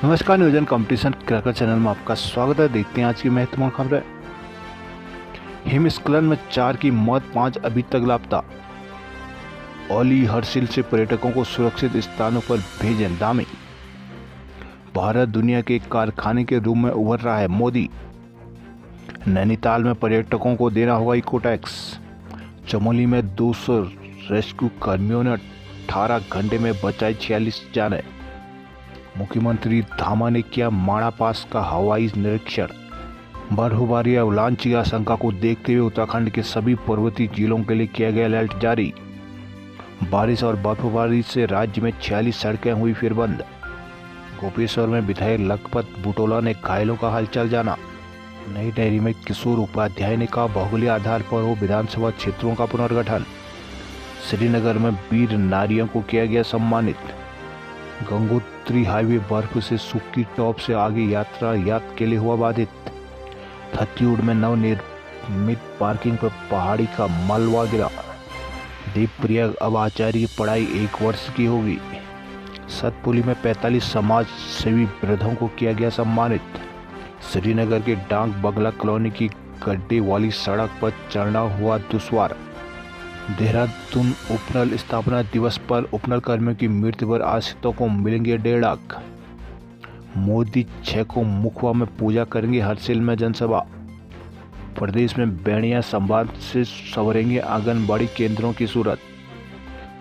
नमस्कार, नियोजन competition cracker channel में आपका स्वागत है। देखते हैं आज की महत्वपूर्ण खबरें। हिमस्खलन में 4 की मौत, 5 अभी तक लापता। ओली हर्षिल से पर्यटकों को सुरक्षित स्थानों पर भेजें, दामी। भारत दुनिया के कारखाने के रूप में उभर रहा है, मोदी। नैनीताल में पर्यटकों को देना होगा इको टैक्स। चमोली में 200 रेस्क्यू कर्मियों ने 18 घंटे में बचाई 46 जानें। मुख्यमंत्री धामा ने किया माणा पास का हवाई निरीक्षण। बर्फबारी या अवलांच की आशंका को देखते हुए उत्तराखंड के सभी पर्वतीय जिलों के लिए किया गया अलर्ट जारी। बारिश और बर्फबारी से राज्य में 46 सड़कें हुई फिर बंद। गोपेश्वर में विधायक लखपत बुटोला ने घायलों का हालचाल जाना। नई डेयरी में किशोर उपाध्याय ने कहा भौगोलिक आधार पर हो विधानसभा क्षेत्रों का पुनर्गठन। श्रीनगर में वीर नारियों को किया गया सम्मानित। गंगोत्री हाईवे बर्फ से सूखी टॉप से आगे यातायात के लिए हुआ बाधित। छत्तीसगढ़ में नवनिर्मित पार्किंग पर पहाड़ी का मलबा गिरा। देवप्रिया अब आचार्य की पढ़ाई 1 वर्ष की होगी। सतपुली में 45 समाज सेवी वृद्धों को किया गया सम्मानित। श्रीनगर के डांग बगला कॉलोनी की गड्ढे वाली सड़क पर चलना हुआ दुश्वार। देहरादून उपनल स्थापना दिवस पर उपनल कर्मियों की मृत्यु पर आश्रितों को मिलेंगे 1.5 लाख। मोदी 6 को मुखवा में पूजा करेंगे, हर्षिल में जनसभा। प्रदेश में बेड़िया संवाद से संवरेंगे आंगनबाड़ी केंद्रों की सूरत।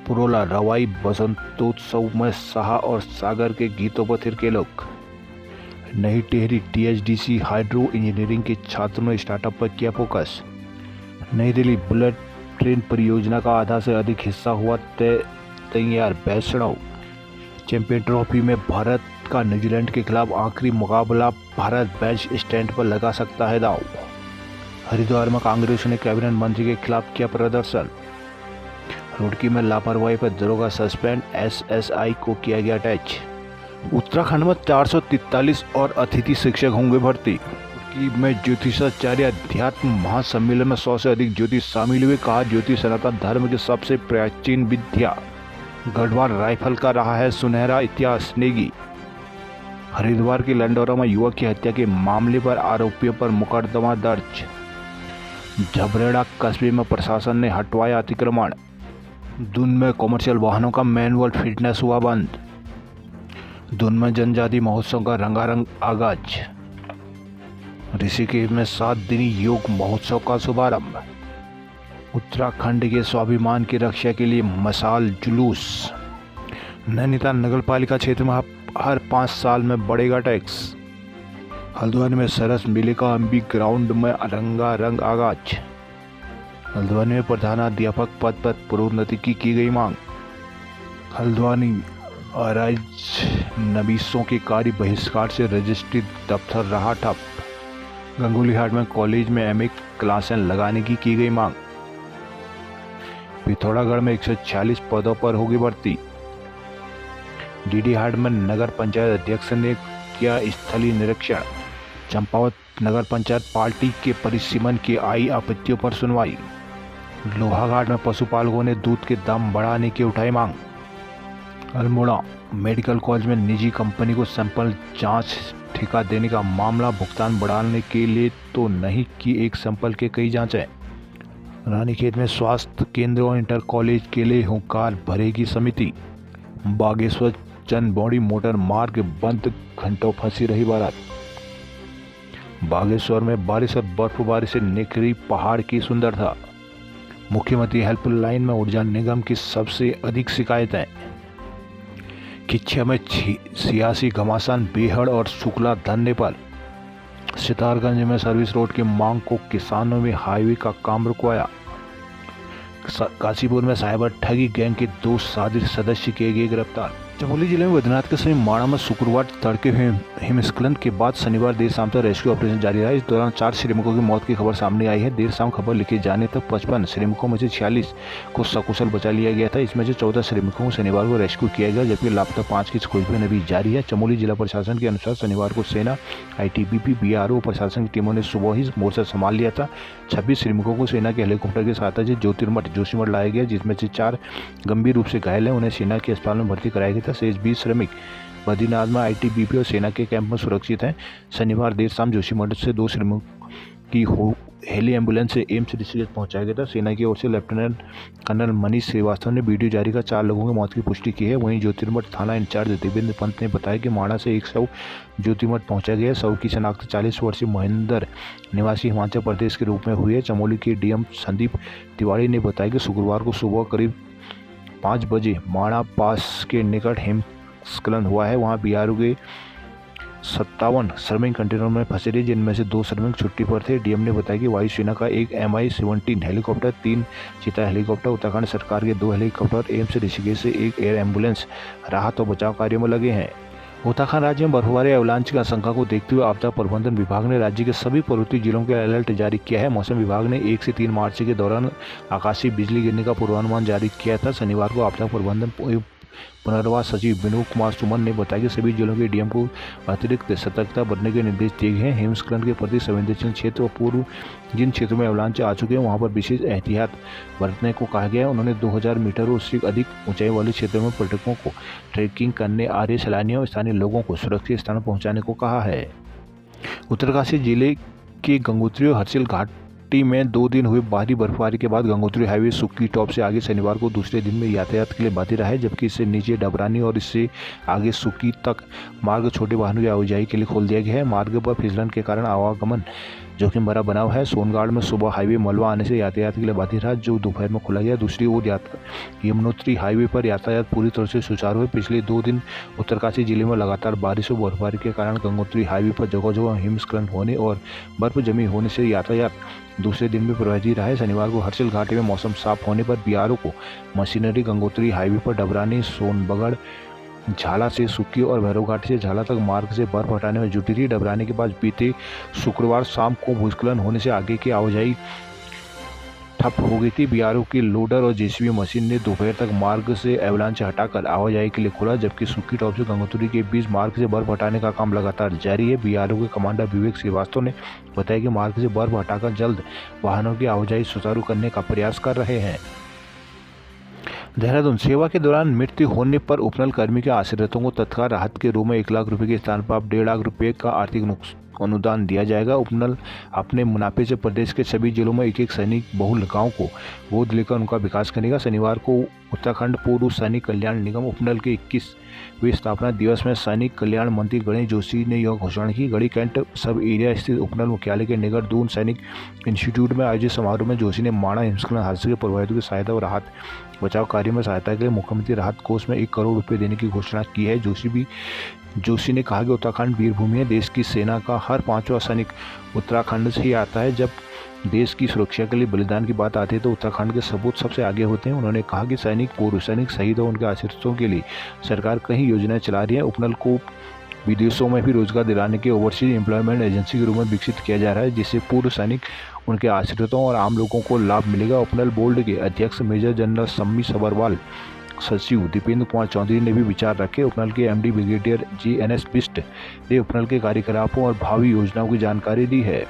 पुरोला रवाई बसंतोत्सव में शाह और सागर के गीतों पर थिरके लोग। नई टिहरी टीएचडीसी हाइड्रो इंजीनियरिंग के छात्रों ने स्टार्टअप पर किया फोकस। नई दिल्ली बुलेट ट्रेन परियोजना का आधा से अधिक हिस्सा हुआ तैयार। वैष्णव चैंपियन ट्रॉफी में भारत का न्यूजीलैंड के खिलाफ आखिरी मुकाबला। भारत बेंच स्टैंड पर लगा सकता है दांव। हरिद्वार में कांग्रेस ने कैबिनेट मंत्री के खिलाफ किया प्रदर्शन। रुड़की में लापरवाही पर दरोगा सस्पेंड, एसएसआई को किया गया अटैच। उत्तराखंड में 443 और अतिथि शिक्षक होंगे भर्ती। में ज्योतिषाचार्य अध्यात्म महासम्मेलन में 100 से अधिक ज्योतिष शामिल हुए। कहा ज्योतिष सनातन धर्म की सबसे प्राचीन विद्या। गढ़वाल राइफल का रहा है सुनहरा इतिहास, नेगी। हरिद्वार के लंडौरा में युवक की हत्या के मामले पर आरोपियों पर मुकदमा दर्ज। झबरेड़ा कस्बे में प्रशासन ने हटवाया अतिक्रमण। दून में कॉमर्शियल वाहनों का मैनुअल फिटनेस हुआ बंद। दून में जनजाति महोत्सव का रंगारंग आगाज। ऋषिकेश में 7 दिनी योग महोत्सव का शुभारंभ। उत्तराखंड के स्वाभिमान की रक्षा के लिए मशाल जुलूस। नैनीताल नगरपालिका क्षेत्र में हर 5 साल में बढ़ेगा टैक्स। हल्द्वानी में सरस मेले का एमबी ग्राउंड में रंगारंग आगाज। हल्द्वानी में प्रधानाध्यापक पद पर प्रोन्नति की गई मांग। हल्द्वानी राजनवीसों के कार्य बहिष्कार से रजिस्ट्री दफ्तर रहा ठप। गंगोलीहाट में कॉलेज में एमए क्लासें लगाने की गई मांग। पिथौरागढ़ में 146 पदों पर होगी भर्ती। डीडीहाट में नगर पंचायत अध्यक्ष ने किया स्थलीय निरीक्षण। चंपावत नगर पंचायत पार्टी के परिसीमन की आई आपत्तियों पर सुनवाई। लोहाघाट में पशुपालकों ने दूध के दाम बढ़ाने की उठाई मांग। अल्मोड़ा मेडिकल कॉलेज में निजी कंपनी को सैंपल जांच ठेका देने का मामला। भुगतान बढ़ाने के लिए तो नहीं कि एक सैंपल के कई जांचें। रानीखेत में स्वास्थ्य केंद्र और इंटर कॉलेज के लिए हुंकार भरेगी समिति। बागेश्वर चंदबौड़ी मोटर मार्ग बंद, घंटों फंसी रही बारात। बागेश्वर में बारिश और बर्फबारी से निखरी पहाड़ की सुंदरता। मुख्यमंत्री हेल्पलाइन में ऊर्जा निगम की सबसे अधिक शिकायतें। किच्छा में 86 घमासान बेहड़ और शुक्ला धरने पर। सितारगंज में सर्विस रोड की मांग को किसानों में हाईवे का काम रुकवाया। काशीपुर में साइबर ठगी गैंग के 2 साजिश सदस्य किए गए गिरफ्तार। चमोली जिले में बद्रीनाथ के समीप माणा में शुक्रवार तड़के हिमस्खलन के बाद शनिवार देर शाम तक रेस्क्यू ऑपरेशन जारी रहा। इस दौरान 4 श्रमिकों की मौत की खबर सामने आई है। देर शाम खबर लिखे जाने तक 55 श्रमिकों में से 46 को सकुशल बचा लिया गया था। इसमें से 14 श्रमिकों को शनिवार को रेस्क्यू किया गया, जबकि लापता 5 की खोजबीन अभी जारी है। चमोली जिला प्रशासन के अनुसार शनिवार को सेना, आईटीबीपी, बीआरओ प्रशासन की टीमों ने सुबह ही मोर्चा संभाल लिया था। 26 श्रमिकों को सेना के हेलीकॉप्टर की सहायता से ज्योतिर्मठ जोशीमठ लाया गया, जिसमें से 4 गंभीर रूप से घायल हैं। उन्हें सेना के अस्पताल में भर्ती कराया गया था। शेष 20 श्रमिक बद्रीनाथ में आईटीबीपी और सेना के कैंप में सुरक्षित हैं। शनिवार देर शाम जोशीमठ से 2 श्रमिकों की हेली एम्बुलेंस से एम्स ऋषिकेश पहुंचाया गया था। सेना की ओर से लेफ्टिनेंट कर्नल मनीष श्रीवास्तव ने वीडियो जारी कर 4 लोगों की मौत की पुष्टि की है। वहीं ज्योतिर्मठ थाना इंचार्ज देवेंद्र पंत ने बताया कि माणा से एक शव ज्योतिर्मठ पहुंचा गया। शव की शनाख्त 40 वर्षीय महेंद्र निवासी हिमाचल प्रदेश के रूप में हुई है। चमोली के डीएम संदीप तिवारी ने बताया कि शुक्रवार को सुबह करीब 5 बजे माणा पास के निकट हिमस्खलन हुआ है। वहाँ बीआरओ के 57 श्रमिक कंटेनर में फंसे थे, जिनमें से 2 श्रमिक छुट्टी पर थे। डीएम ने बताया कि वायुसेना का एक MI-17 helicopter, 3 Cheetah helicopter, Uttarakhand सरकार के 2 हेलीकॉप्टर, एम्स ऋषिकेश से एक एयर एम्बुलेंस राहत और बचाव कार्यों में लगे हैं। उत्तराखंड राज्य में बर्फबारी एवलांच की आशंका को देखते हुए आपदा प्रबंधन विभाग ने राज्य के सभी पर्वतीय जिलों के अलर्ट जारी किया है। मौसम विभाग ने 1 से 3 मार्च के दौरान आकाशीय बिजली गिरने का पूर्वानुमान जारी किया था। शनिवार को आपदा प्रबंधन पुनर्वास सचिव विनोद कुमार सुमन ने बताया कि सभी जिलों के डीएम को अतिरिक्त सतर्कता बरतने के निर्देश दिए गए हैं। हिमस्खलन के प्रति संवेदनशील क्षेत्र और पूर्व जिन क्षेत्रों में एवलांच आ चुके हैं वहां पर विशेष एहतियात बरतने को कहा गया है। उन्होंने 2000 मीटर और उससे अधिक ऊंचाई वाले क्षेत्रों में पर्यटकों को ट्रैकिंग करने आ रहे सैलानियों और स्थानीय लोगों को सुरक्षित स्थान पहुँचाने को कहा है। उत्तरकाशी जिले के गंगोत्री और हर्षिल घाटी में 2 दिन हुई भारी बर्फबारी के बाद गंगोत्री हाईवे सुक्की टॉप से आगे शनिवार को दूसरे दिन में यातायात के लिए बाधित रहा है, जबकि इससे नीचे डबरानी और इससे आगे सुक्की तक मार्ग छोटे वाहनों की आवाजाही के लिए खोल दिया गया है। मार्ग पर फिसलन के कारण आवागमन जोखिम भरा बना हुआ है। सोनगाड़ में सुबह हाईवे मलबा आने से यातायात के लिए बाधित रहा, जो दोपहर में खुला गया। दूसरी ओर यमुनोत्री हाईवे पर यातायात पूरी तरह से सुचारू है। पिछले 2 दिन उत्तरकाशी जिले में लगातार बारिश और बर्फबारी के कारण गंगोत्री हाईवे पर जगह जगह हिमस्खलन होने और बर्फ जमी होने से यातायात दूसरे दिन भी प्रभावित रहा है। शनिवार को हर्षिल घाटी में मौसम साफ होने पर बीआरओ को मशीनरी गंगोत्री हाईवे पर डबरानी, सोनबगड़, झाला से सुक्की और भैरव घाटी से झाला तक मार्ग से बर्फ हटाने में जुटी थी। डबरानी के पास बीते शुक्रवार शाम को भूस्खलन होने से आगे की आवाजाही ठप हो गई थी। बीआरओ की लोडर और जेसीबी मशीन ने दोपहर तक मार्ग से एवलांच हटाकर आवाजाही के लिए खोला, जबकि सुक्की टॉप से गंगोत्री के बीच मार्ग से बर्फ हटाने का काम लगातार जारी है। बीआरओ के कमांडर विवेक श्रीवास्तव ने बताया कि मार्ग से बर्फ हटाकर जल्द वाहनों की आवाजाही सुचारू करने का प्रयास कर रहे हैं। देहरादून सेवा के दौरान मृत्यु होने पर उपनल कर्मी के आश्रितों को तत्काल राहत के रूप में 1 लाख रुपए के स्थान पर अब 1.5 लाख रुपए का आर्थिक अनुदान दिया जाएगा। उपनल अपने मुनाफे से प्रदेश के सभी जिलों में एक सैनिक बहुल गांव को गोद लेकर उनका विकास करेगा। शनिवार को उत्तराखंड पूर्व सैनिक कल्याण निगम उपनल के 21वें स्थापना दिवस में सैनिक कल्याण मंत्री गणेश जोशी ने यह घोषणा की। गढ़ी कैंट सब एरिया स्थित उपनल मुख्यालय के निकट दून सैनिक इंस्टीट्यूट में आयोजित समारोह में जोशी ने माणा हिमस्खलन हादसे के प्रभावितों की सहायता और राहत बचाव कार्य में सहायता के लिए मुख्यमंत्री राहत कोष में 1 करोड़ रुपए देने की घोषणा की है। जोशी ने कहा कि उत्तराखंड वीरभूमि है। देश की सेना का हर 5वां सैनिक उत्तराखंड से ही आता है। जब देश की सुरक्षा के लिए बलिदान की बात आती है तो उत्तराखंड के सबूत सबसे आगे होते हैं। उन्होंने कहा कि सैनिक, पूर्व सैनिक, शहीद और उनके आश्रितों के लिए सरकार कई योजनाएं चला रही है। उपनल को विदेशों में भी रोजगार दिलाने के ओवरसीज एम्प्लॉयमेंट एजेंसी के रूप में विकसित किया जा रहा है, जिससे पूर्व सैनिक, उनके आश्रितों और आम लोगों को लाभ मिलेगा। उपनल बोर्ड के अध्यक्ष मेजर जनरल सम्मी सबरवाल, सचिव दीपेंद्र कुमार चौधरी ने भी विचार रखे। उपनल के एमडी ब्रिगेडियर GNS बिष्ट ने उपनल के कार्यकलापों और भावी योजनाओं की जानकारी दी है।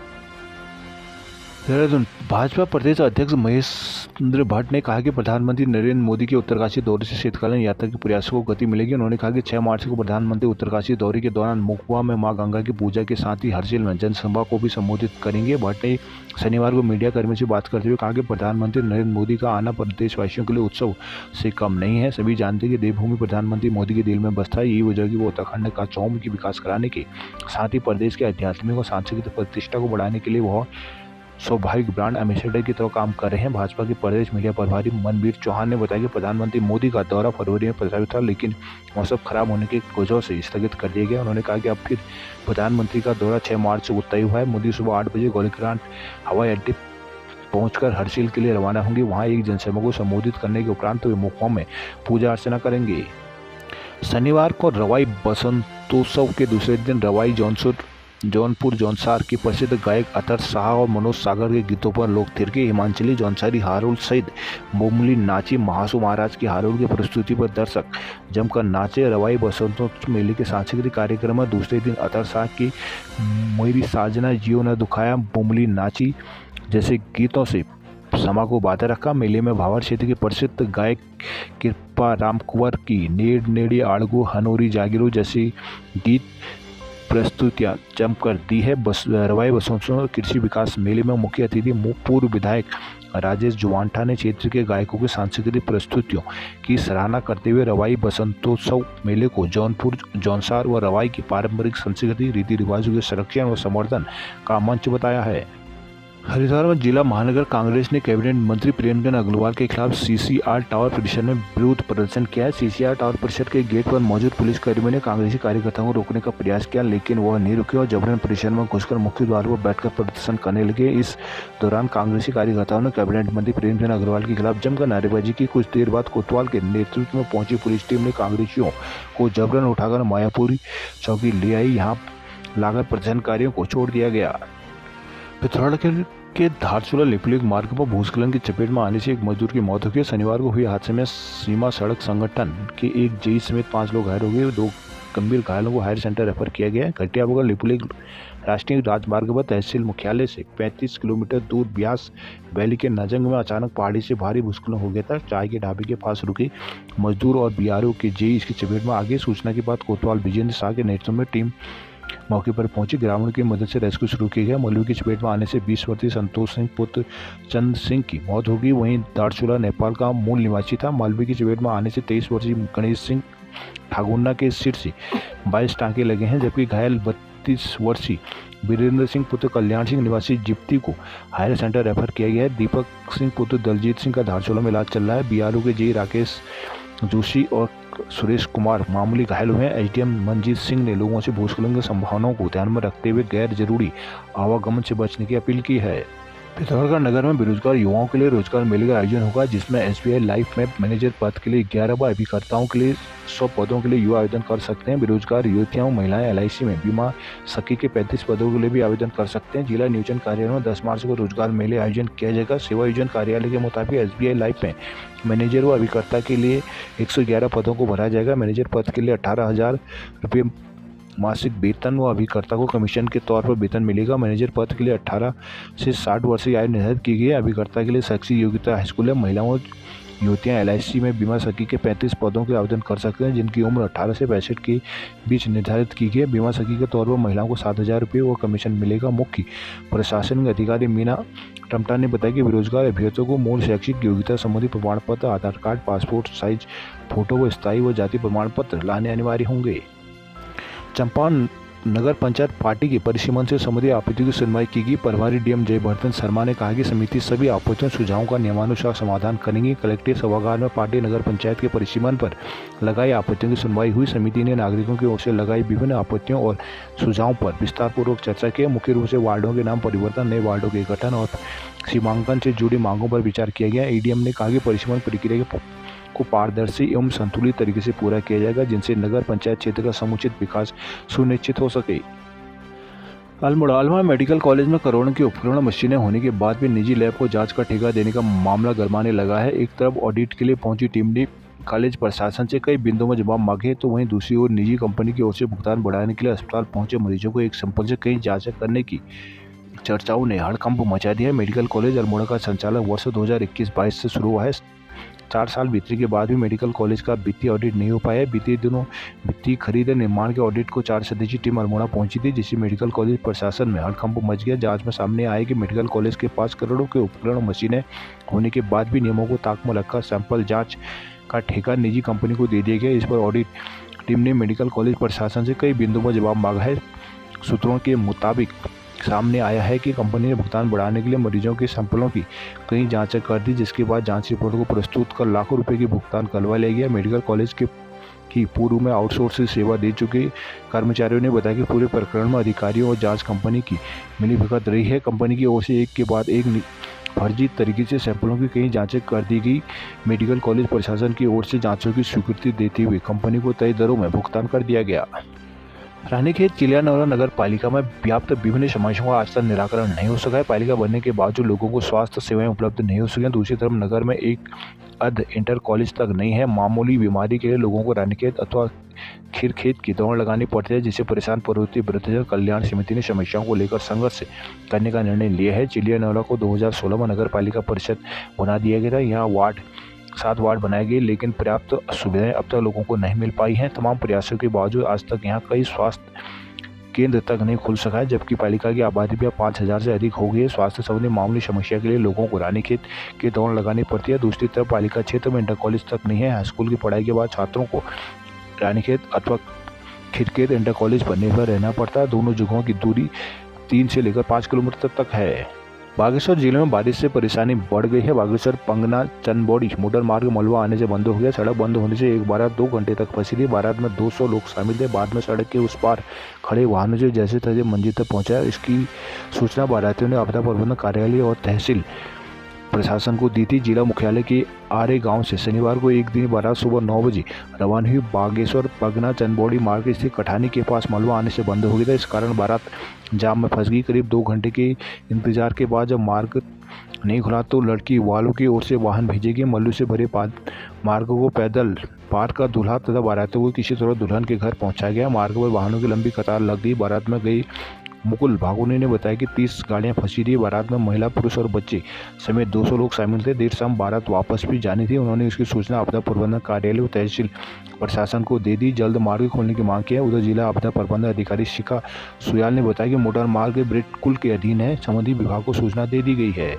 देहरादून भाजपा प्रदेश अध्यक्ष महेंद्र भट्ट ने कहा कि प्रधानमंत्री नरेंद्र मोदी के उत्तरकाशी दौरे से शीतकालीन यात्रा के प्रयासों को गति मिलेगी। उन्होंने कहा कि 6 मार्च को प्रधानमंत्री उत्तरकाशी दौरे के दौरान मुखवा में मां गंगा की पूजा के साथ ही हर्षिल में जनसभा को भी संबोधित करेंगे। भट्ट ने शनिवार को मीडिया कर्मियों से बात करते हुए कहा कि प्रधानमंत्री नरेंद्र मोदी का आना प्रदेशवासियों के लिए उत्सव से कम नहीं है। सभी जानते हैं कि देवभूमि प्रधानमंत्री मोदी के दिल में बसता है। यही वजह कि वो उत्तराखंड का चौमुखी विकास कराने के साथ ही प्रदेश के आध्यात्मिक और सांस्कृतिक प्रतिष्ठा को बढ़ाने के लिए वह स्वाभाविक ब्रांड एम्बेसडर की तरह काम कर रहे हैं। भाजपा के प्रदेश मीडिया प्रभारी मनवीर चौहान ने बताया कि प्रधानमंत्री मोदी का दौरा फरवरी में प्रस्तावित था, लेकिन मौसम खराब होने की वजह से स्थगित कर दिया गया। उन्होंने कहा कि अब फिर प्रधानमंत्री का दौरा 6 मार्च को तय हुआ है। मोदी सुबह 8 बजे गोलीग्रांट हवाई अड्डे पहुंचकर हर्षिल के लिए रवाना होंगे। वहां एक जनसभा को संबोधित करने के उपरांत वे मुखवा में पूजा अर्चना करेंगे। शनिवार को रवाई बसंतोत्सव के दूसरे दिन रवाई जौनपुर जौनसार के प्रसिद्ध गायक अतर शाह और मनोज सागर के गीतों पर लोग थिरके। हिमांचली जौनसारी हारुल सहित बोमली नाची। महासू महाराज की हारुल की प्रस्तुति पर दर्शक जमकर नाचे। रवाई बसंतोत्सव मेले के सांस्कृतिक कार्यक्रम में दूसरे दिन अतर शाह की मेरी साजना जियो न दुखाया, बोमली नाची जैसे गीतों से समा को बाधा रखा। मेले में भावर क्षेत्र के प्रसिद्ध गायक कृपा राम कुंवर की नेड़ नेड़ी आड़गो हनोरी जागिरो जैसी गीत प्रस्तुतियां जमकर दी है। रवाई बसंतोत्सव कृषि विकास मेले में मुख्य अतिथि पूर्व विधायक राजेश जुवांठा ने क्षेत्र के गायकों की सांस्कृतिक प्रस्तुतियों की सराहना करते हुए रवाई बसंतोत्सव मेले को जौनपुर, जौनसार व रवाई की पारंपरिक संस्कृति रीति रिवाजों के संरक्षण व संवर्धन का मंच बताया है। हरिद्वार में जिला महानगर कांग्रेस ने कैबिनेट मंत्री प्रियंका अग्रवाल के खिलाफ सीसीआर टावर परिसर में विरोध प्रदर्शन किया है। सीसीआर टावर परिसर के गेट पर मौजूद पुलिसकर्मियों ने कांग्रेसी कार्यकर्ताओं को रोकने का प्रयास किया, लेकिन वह नहीं रुके और जबरन परिसर में घुसकर मुख्य द्वार पर बैठकर प्रदर्शन करने लगे। इस दौरान कांग्रेसी कार्यकर्ताओं ने कैबिनेट मंत्री प्रियंका अग्रवाल के खिलाफ जमकर नारेबाजी की। कुछ देर बाद कोतवाल के नेतृत्व में पहुंची पुलिस टीम ने कांग्रेसियों को जबरन उठाकर मायापुरी चौकी ले आई। यहाँ लाकर प्रदर्शनकारियों को छोड़ दिया गया। पिथौरागढ़ के धारचूला लिपुलेख मार्ग पर भूस्खलन की चपेट में आने से एक मजदूर की मौत हो गई। शनिवार को हुए हादसे में सीमा सड़क संगठन के एक जेई समेत 5 लोग घायल हो गए। 2 गंभीर घायलों को हायर सेंटर रेफर किया गया है। घटिया बगल लिपुलेख राष्ट्रीय राजमार्ग पर तहसील मुख्यालय से 35 किलोमीटर दूर ब्यास वैली के नजंग में अचानक पहाड़ी से भारी भूस्खलन हो गया था। चाय के ढाबे के पास रुके मजदूर और बीआरओ के जेई इसकी चपेट में आ गए। सूचना के बाद कोतवाल विजेंद्र शाह के नेतृत्व में टीम मौके पर पहुंची। ग्रामीणों की मदद से रेस्क्यू शुरू किया गया। मलबे की चपेट में आने से 20 वर्षीय संतोष सिंह पुत्र चंद सिंह की मौत हो गई। वहीं दारचूला नेपाल का मूल निवासी था। मलबे की चपेट में आने से 23 वर्षीय गणेश सिंह ठाकुरना के सिर से 22 टांके लगे हैं, जबकि घायल 32 वर्षीय वीरेंद्र सिंह पुत्र कल्याण सिंह निवासी जिप्ती को हायर सेंटर रेफर किया गया है। दीपक सिंह पुत्र दलजीत सिंह का धारचूला में इलाज चल रहा है। बीआरओ के जेई राकेश जोशी और सुरेश कुमार मामूली घायल हुए हैं। एसडीएम मनजीत सिंह ने लोगों से भूस्खलन की संभावनाओं को ध्यान में रखते हुए गैर जरूरी आवागमन से बचने की अपील की है। पिथौरागढ़ नगर में बेरोजगार युवाओं के लिए रोजगार मेले का आयोजन होगा, जिसमें एसबीआई लाइफ मैप मैनेजर पद के लिए 11 व अभिकर्ताओं के लिए 100 पदों के लिए युवा आवेदन कर सकते हैं। बेरोजगार युवतियां महिलाएं एलआईसी में बीमा सखी के 35 पदों के लिए भी आवेदन कर सकते हैं। जिला नियोजन कार्यालय में 10 मार्च को रोजगार मेले आयोजन किया जाएगा। सेवा योजन कार्यालय के मुताबिक एसबीआई लाइफ में मैनेजर व अभिकर्ता के लिए 111 पदों को भरा जाएगा। मैनेजर पद के लिए 18,000 रुपये मासिक वेतन व अभिकर्ता को कमीशन के तौर पर वेतन मिलेगा। मैनेजर पद के लिए 18 से 60 वर्ष की आयु निर्धारित की गई है। अभिकर्ता के लिए शैक्षिक योग्यता हाईस्कूल है। महिलाओं युवतियां एलआईसी में बीमा सखी के 35 पदों के आवेदन कर सकते हैं, जिनकी उम्र 18 से 65 के बीच निर्धारित की गई है। बीमा सखी के तौर पर महिलाओं को 7,000 रुपये व कमीशन मिलेगा। मुख्य प्रशासनिक अधिकारी मीना टमटा ने बताया कि बेरोजगार अभ्यर्थियों को मूल शैक्षिक योग्यता संबंधी प्रमाण पत्र, आधार कार्ड, पासपोर्ट साइज फोटो व स्थायी व जाति प्रमाण पत्र लाने अनिवार्य होंगे। चंपारण नगर पंचायत पार्टी की परिसीमन से संबंधित आपत्तियों की सुनवाई की गई। प्रभारी डीएम जयवर्धन शर्मा ने कहा कि समिति सभी आपत्तियों सुझावों का नियमानुसार समाधान करेंगी। कलेक्ट्रेट सभागार में पार्टी नगर पंचायत के परिसीमन पर लगाई आपत्तियों की सुनवाई हुई। समिति ने नागरिकों की ओर से लगाई विभिन्न आपत्तियों और सुझावों पर विस्तारपूर्वक चर्चा की। मुख्य रूप से वार्डों के नाम परिवर्तन, नए वार्डों के गठन और सीमांकन से जुड़ी मांगों पर विचार किया गया। एडीएम ने कहा कि परिसीमन प्रक्रिया को पारदर्शी एवं संतुलित तरीके से पूरा किया जाएगा, जिनसे नगर पंचायत क्षेत्र का समुचित विकास सुनिश्चित हो सके। अल्मोड़ा मेडिकल कॉलेज में करोड़ों की उपकरण मशीनें होने के बाद भी निजी लैब को जांच का ठेका देने का मामला गरमाने लगा है। एक तरफ ऑडिट के लिए पहुंची टीम ने कॉलेज प्रशासन से कई बिंदुओं में जवाब मांगे, तो वहीं दूसरी ओर निजी कंपनी की ओर से भुगतान बढ़ाने के लिए अस्पताल पहुंचे मरीजों को एक सैंपल से कई जाँच करने की चर्चाओं ने हड़कंप मचा दिया है। मेडिकल कॉलेज अल्मोड़ा का संचालन वर्ष 2021-22 से शुरू हुआ है। 4 साल बीतने के बाद भी मेडिकल कॉलेज का वित्तीय ऑडिट नहीं हो पाया। बीते दिनों वित्तीय खरीद और निर्माण के ऑडिट को 4 सदस्यीय टीम अल्मोड़ा पहुंची थी, जिससे मेडिकल कॉलेज प्रशासन में हड़कंप मच गया। जांच में सामने आया कि मेडिकल कॉलेज के पास करोड़ों के उपकरण मशीनें होने के बाद भी नियमों को ताक में रखकर सैंपल जाँच का ठेका निजी कंपनी को दे दिया गया। इस पर ऑडिट टीम ने मेडिकल कॉलेज प्रशासन से कई बिंदुओं पर जवाब मांगा है। सूत्रों के मुताबिक सामने आया है कि कंपनी ने भुगतान बढ़ाने के लिए मरीजों के सैंपलों की कई जांचें कर दी, जिसके बाद जांच रिपोर्ट को प्रस्तुत कर लाखों रुपए की भुगतान करवा लिया गया। मेडिकल कॉलेज की पूर्व में आउटसोर्स सेवा दे चुके कर्मचारियों ने बताया कि पूरे प्रकरण में अधिकारियों और जांच कंपनी की मिलीभगत रही है। कंपनी की ओर से एक के बाद एक फर्जी तरीके से सैंपलों की कई जांचें कर दी गई। मेडिकल कॉलेज प्रशासन की ओर से जांचों की स्वीकृति देते हुए कंपनी को तय दरों में भुगतान कर दिया गया। रानीखेत चिलियानौरा नगर पालिका में व्याप्त विभिन्न समस्याओं का आज तक निराकरण नहीं हो सका है। पालिका बनने के बावजूद लोगों को स्वास्थ्य सेवाएं उपलब्ध नहीं हो सकी। दूसरी तरफ नगर में एक इंटर कॉलेज तक नहीं है। मामूली बीमारी के लिए लोगों को रानीखेत अथवा खीरखेत की दौड़ लगानी पड़ती है, जिससे परेशान पर्वतीय वृद्धजन कल्याण समिति ने समस्याओं को लेकर संघर्ष करने का निर्णय लिया है। चिलियानौला को 2016 में नगर पालिका परिषद बना दिया गया था। यहाँ 7 वार्ड बनाए गए, लेकिन पर्याप्त सुविधाएं अब तक लोगों को नहीं मिल पाई हैं। तमाम प्रयासों के बावजूद आज तक यहाँ कई स्वास्थ्य केंद्र तक नहीं खुल सका है, जबकि पालिका की आबादी भी अब 5000 से अधिक हो गई है। स्वास्थ्य संबंधी मामूली समस्या के लिए लोगों को रानीखेत की दौड़ लगानी पड़ती है। दूसरी तरफ पालिका क्षेत्र में इंटर कॉलेज तक नहीं है। हाईस्कूल की पढ़ाई के बाद छात्रों को रानीखेत अथवा खिरखेत इंटर कॉलेज पर निर्भर रहना पड़ता है। दोनों जगहों की दूरी 3 से लेकर 5 किलोमीटर तक है। बागेश्वर जिले में बारिश से परेशानी बढ़ गई है। बागेश्वर पंगना चंदबौड़ी मोटर मार्ग मलबा आने से बंद हो गया। सड़क बंद होने से एक बारात 2 घंटे तक फंसी रही। बारात में 200 लोग शामिल थे। बाद में सड़क के उस पार खड़े वाहनों से जैसे तैसे मंजिल तक पहुंचाया। इसकी सूचना बारातियों ने आपदा प्रबंधन कार्यालय और तहसील प्रशासन को दी थी। जिला मुख्यालय के आरे गांव से शनिवार को एक दिन बारात सुबह 9 बजे रवाना हुई। बागेश्वर पगना चंदबौड़ी मार्ग स्थित कठानी के पास मलबा आने से बंद हो गया था। इस कारण बारात जाम में फंस गई। करीब 2 घंटे के इंतजार के बाद जब मार्ग नहीं खुला तो लड़की वालों की ओर से वाहन भेजे गए। मल्लू से भरे मार्ग को पैदल पार कर दूल्हा तथा बारातियों को किसी तरह दुल्हन के घर पहुंचाया गया। मार्ग पर वाहनों की लंबी कतार लग गई। बारात में गई मुकुल भागोनी ने बताया कि 30 गाड़ियां फंसी रही। बारात में महिला, पुरुष और बच्चे समेत 200 लोग शामिल थे। देर शाम बारात वापस भी जानी थी। उन्होंने इसकी सूचना आपदा प्रबंधन कार्यालय और तहसील प्रशासन को दे दी। जल्द मार्ग खोलने की मांग की है। उधर जिला आपदा प्रबंधन अधिकारी शिखा सुयाल ने बताया कि मोटर मार्ग ब्रिट कुल के अधीन है। संबंधित विभाग को सूचना दे दी गई है।